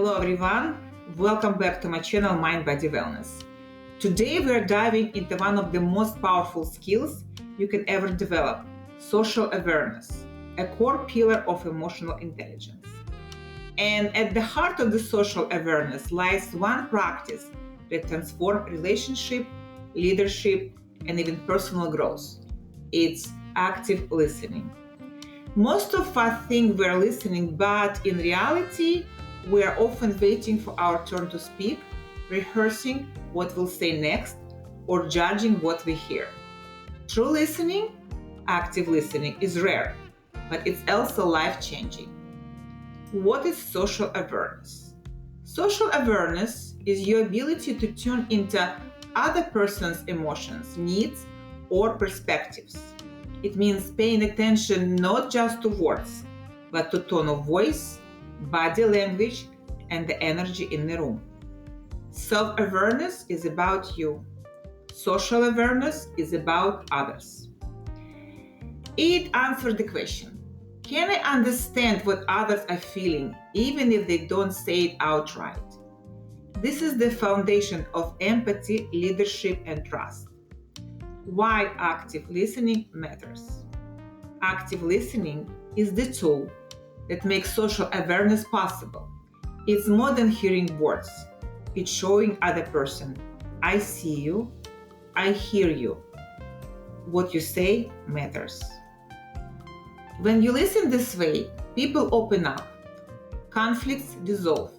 Hello everyone, welcome back to my channel MindBodyWellness. Today we are diving into one of the most powerful skills you can ever develop, social awareness, a core pillar of emotional intelligence. And at the heart of the social awareness lies one practice that transforms relationship, leadership, and even personal growth. It's active listening. Most of us think we're listening, but in reality, we are often waiting for our turn to speak, rehearsing what we'll say next, or judging what we hear. True listening, active listening, is rare, but it's also life-changing. What is social awareness? Social awareness is your ability to tune into other person's emotions, needs, or perspectives. It means paying attention not just to words, but to tone of voice, body language, and the energy in the room. Self-awareness is about you. Social awareness is about others. It answers the question, can I understand what others are feeling, even if they don't say it outright? This is the foundation of empathy, leadership, and trust. Why active listening matters. Active listening is the tool that makes social awareness possible. It's more than hearing words. It's showing other person, I see you, I hear you. What you say matters. When you listen this way, people open up, conflicts dissolve,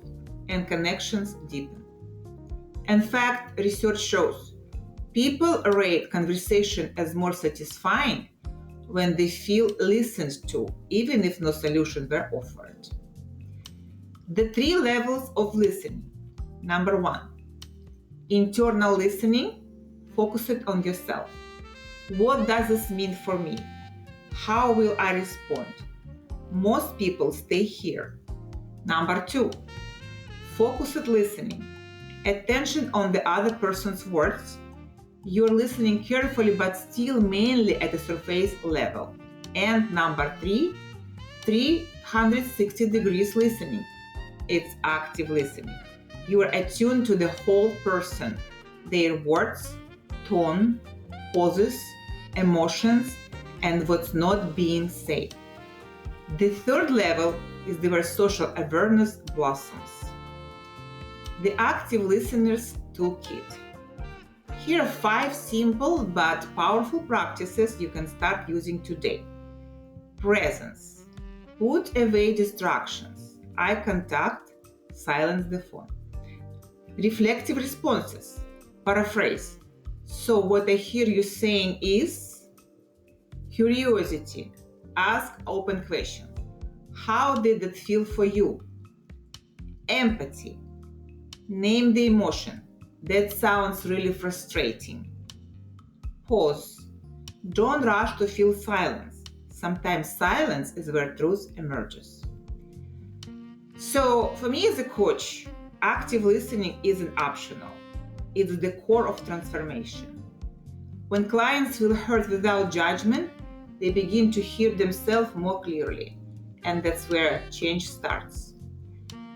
and connections deepen. In fact, research shows people rate conversation as more satisfying when they feel listened to, even if no solution were offered. The 3 levels of listening. Number 1, internal listening. Focus it on yourself. What does this mean for me? How will I respond? Most people stay here. Number 2, focused listening. Attention on the other person's words. You're listening carefully but still mainly at a surface level. And number 3, 360 degrees listening. It's active listening. You are attuned to the whole person, their words, tone, pauses, emotions, and what's not being said. The 3rd level is where social awareness blossoms. The Active Listener's Toolkit. Here are 5 simple but powerful practices you can start using today. Presence. Put away distractions. Eye contact. Silence the phone. Reflective responses. Paraphrase. So what I hear you saying is? Curiosity. Ask open question. How did it feel for you? Empathy. Name the emotion. That sounds really frustrating. Pause. Don't rush to feel silence. Sometimes silence is where truth emerges. So, for me as a coach, active listening isn't optional. It's the core of transformation. When clients feel heard without judgment, they begin to hear themselves more clearly, and that's where change starts.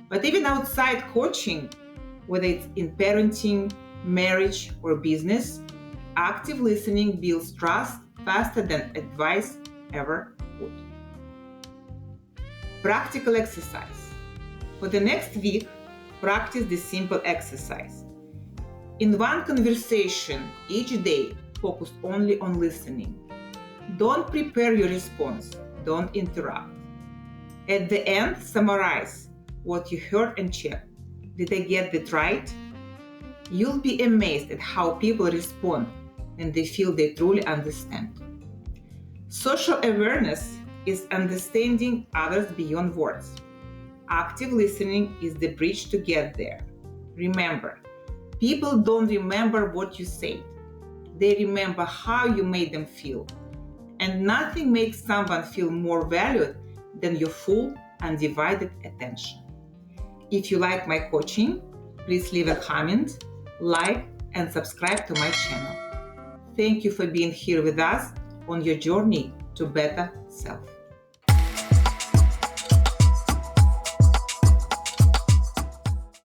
But even outside coaching, whether it's in parenting, marriage, or business, active listening builds trust faster than advice ever would. Practical exercise. For the next week, practice this simple exercise. In one conversation each day, focus only on listening. Don't prepare your response. Don't interrupt. At the end, summarize what you heard and check. Did I get it right? You'll be amazed at how people respond when they feel they truly understand. Social awareness is understanding others beyond words. Active listening is the bridge to get there. Remember, people don't remember what you said. They remember how you made them feel. And nothing makes someone feel more valued than your full, undivided attention. If you like my coaching, please leave a comment, like, and subscribe to my channel. Thank you for being here with us on your journey to better self.